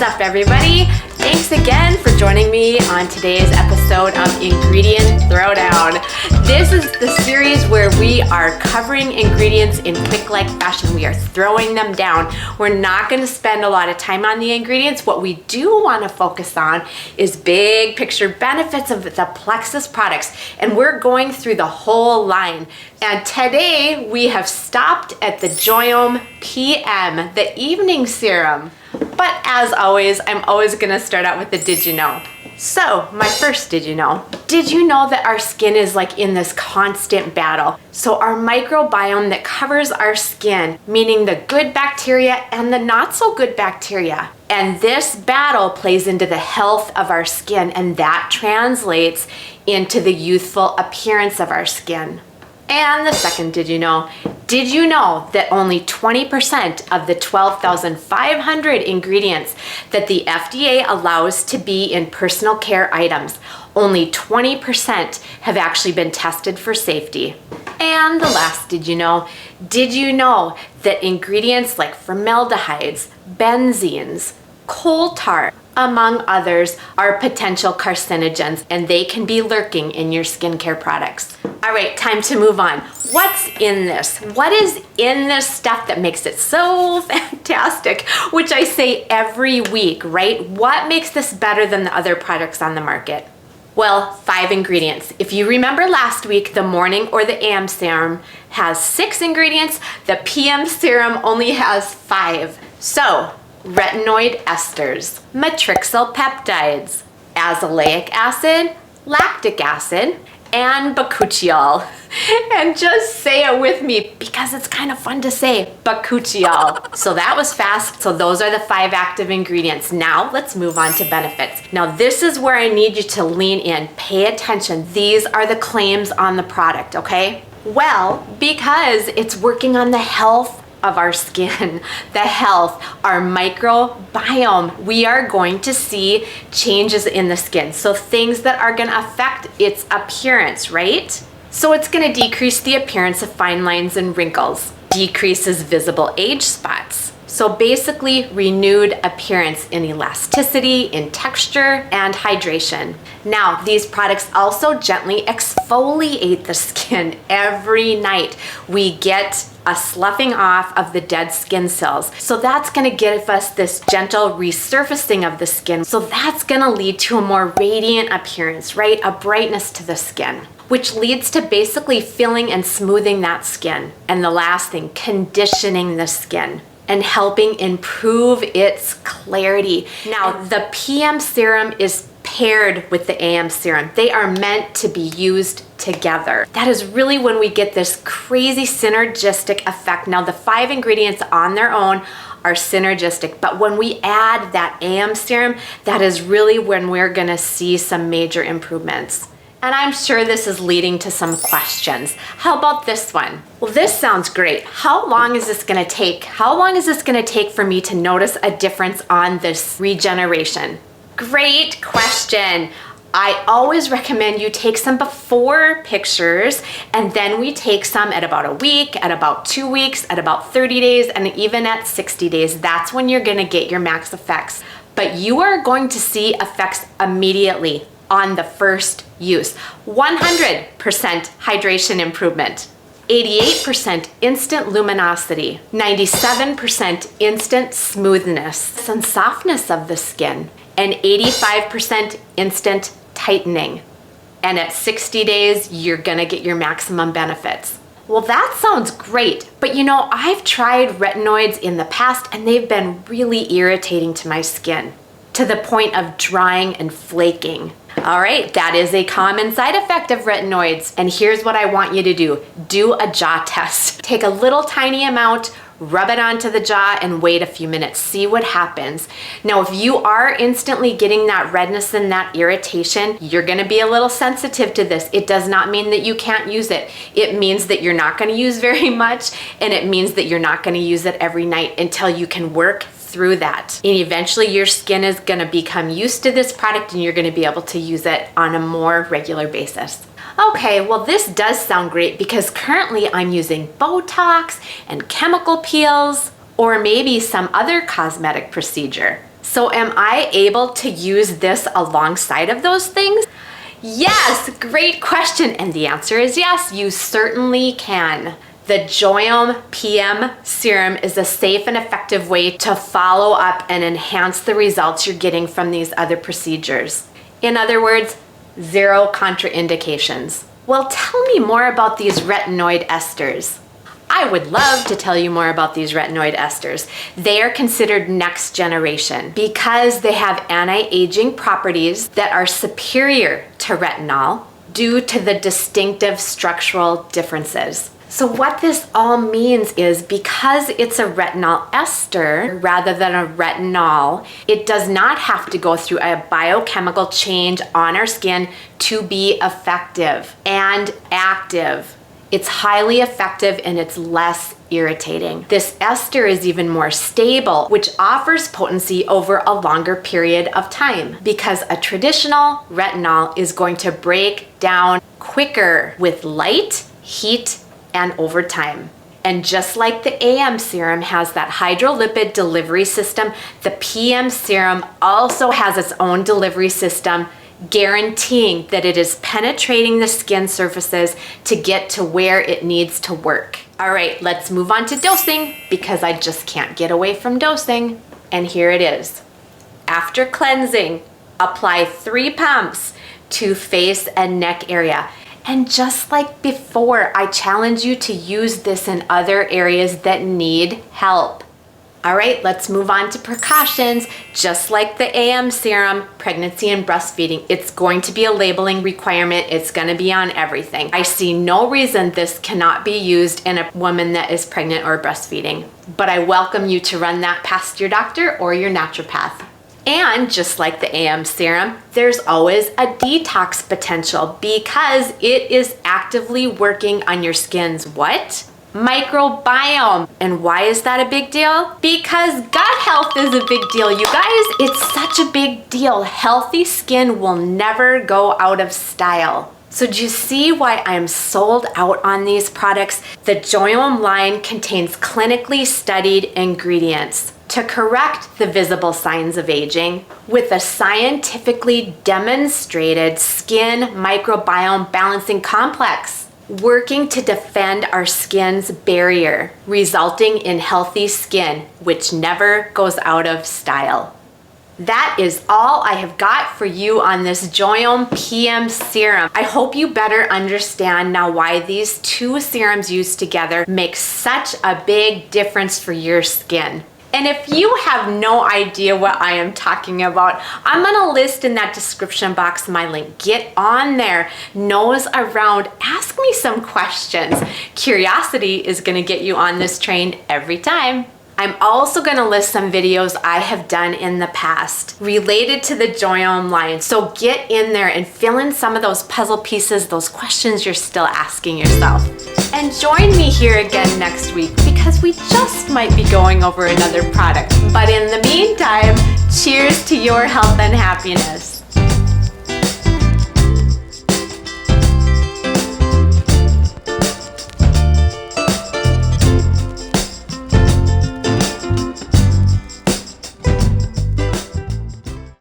up, everybody? Thanks again for joining me on today's episode of Ingredient Throwdown. This is the series where we are covering ingredients in quick-like fashion. We are throwing them down. We're not going to spend a lot of time on the ingredients. What we do want to focus on is big picture benefits of the Plexus products, and we're going through the whole line. And today we have stopped at the JOYOME PM, the evening serum. But as always, I'm always gonna start out with the did you know. So my first did you know? Did you know that our skin is like in this constant battle? So our microbiome that covers our skin, meaning the good bacteria and the not so good bacteria. And this battle plays into the health of our skin, and that translates into the youthful appearance of our skin. And the second did you know? Did you know that only 20% of the 12,500 ingredients that the FDA allows to be in personal care items, only 20% have actually been tested for safety? And the last did you know? Did you know that ingredients like formaldehydes, benzenes, coal tar, among others, are potential carcinogens, and they can be lurking in your skincare products? All right, time to move on. What's in this? What is in this stuff that makes it so fantastic? Which I say every week, right? What makes this better than the other products on the market? Well, 5 ingredients. If you remember last week, the morning or the AM serum has 6 ingredients. The PM serum only has 5. So, retinoid esters, matrixyl peptides, azelaic acid, lactic acid, and bakuchiol. And just say it with me because it's kind of fun to say, bakuchiol. So that was fast. So those are the 5 active ingredients. Now let's move on to benefits. Now this is where I need you to lean in. Pay attention. These are the claims on the product, okay? Well, because it's working on the health of our skin, the health, our microbiome, we are going to see changes in the skin. So things that are gonna affect its appearance, right? So it's gonna decrease the appearance of fine lines and wrinkles, decreases visible age spots. So basically renewed appearance in elasticity, in texture, and hydration. Now, these products also gently exfoliate the skin every night. We get a sloughing off of the dead skin cells. So that's gonna give us this gentle resurfacing of the skin. So that's gonna lead to a more radiant appearance, right? A brightness to the skin, which leads to basically filling and smoothing that skin. And the last thing, conditioning the skin and helping improve its clarity. Now, the PM serum is paired with the AM serum. They are meant to be used together. That is really when we get this crazy synergistic effect. Now, the 5 ingredients on their own are synergistic, but when we add that AM serum, that is really when we're gonna see some major improvements. And I'm sure this is leading to some questions. How about this one? Well, this sounds great. How long is this gonna take? How long is this gonna take for me to notice a difference on this regeneration? Great question. I always recommend you take some before pictures, and then we take some at about a week, at about 2 weeks, at about 30 days, and even at 60 days. That's when you're gonna get your max effects. But you are going to see effects immediately on the first use. 100% hydration improvement, 88% instant luminosity, 97% instant smoothness and softness of the skin, and 85% instant tightening. And at 60 days, you're gonna get your maximum benefits. Well, that sounds great, but you know, I've tried retinoids in the past and they've been really irritating to my skin, to the point of drying and flaking. All right, that is a common side effect of retinoids. And here's what I want you to do. Do a jaw test. Take a little tiny amount, rub it onto the jaw, and wait a few minutes. See what happens. Now, if you are instantly getting that redness and that irritation, you're gonna be a little sensitive to this. It does not mean that you can't use it. It means that you're not gonna use very much, and it means that you're not gonna use it every night until you can work through that. And eventually your skin is gonna become used to this product and you're gonna be able to use it on a more regular basis. Okay, well this does sound great because currently I'm using Botox and chemical peels or maybe some other cosmetic procedure. So am I able to use this alongside of those things? Yes, great question. And the answer is yes, you certainly can. The JOYOME PM Serum is a safe and effective way to follow up and enhance the results you're getting from these other procedures. In other words, zero contraindications. Well, tell me more about these retinoid esters. I would love to tell you more about these retinoid esters. They are considered next generation because they have anti-aging properties that are superior to retinol due to the distinctive structural differences. So what this all means is because it's a retinol ester rather than a retinol, it does not have to go through a biochemical change on our skin to be effective and active. It's highly effective and it's less irritating. This ester is even more stable, which offers potency over a longer period of time because a traditional retinol is going to break down quicker with light, heat, and over time. And just like the AM serum has that hydrolipid delivery system, the PM serum also has its own delivery system, guaranteeing that it is penetrating the skin surfaces to get to where it needs to work. All right, let's move on to dosing because I just can't get away from dosing. And here it is. After cleansing, apply 3 pumps to face and neck area. And just like before, I challenge you to use this in other areas that need help. All right, let's move on to precautions. Just like the AM serum, pregnancy and breastfeeding, it's going to be a labeling requirement. It's going to be on everything. I see no reason this cannot be used in a woman that is pregnant or breastfeeding. But I welcome you to run that past your doctor or your naturopath. And just like the AM serum, there's always a detox potential because it is actively working on your skin's what? Microbiome. And why is that a big deal? Because gut health is a big deal, you guys. It's such a big deal. Healthy skin will never go out of style. So do you see why I'm sold out on these products? The JOYOME line contains clinically studied ingredients to correct the visible signs of aging with a scientifically demonstrated skin microbiome balancing complex, working to defend our skin's barrier, resulting in healthy skin, which never goes out of style. That is all I have got for you on this JOYOME PM serum. I hope you better understand now why these two serums used together make such a big difference for your skin. And if you have no idea what I am talking about, I'm gonna list in that description box my link. Get on there, nose around, ask me some questions. Curiosity is gonna get you on this train every time. I'm also gonna list some videos I have done in the past related to the JOYOME line. So get in there and fill in some of those puzzle pieces, those questions you're still asking yourself. And join me here again next week because we just might be going over another product. But in the meantime, cheers to your health and happiness.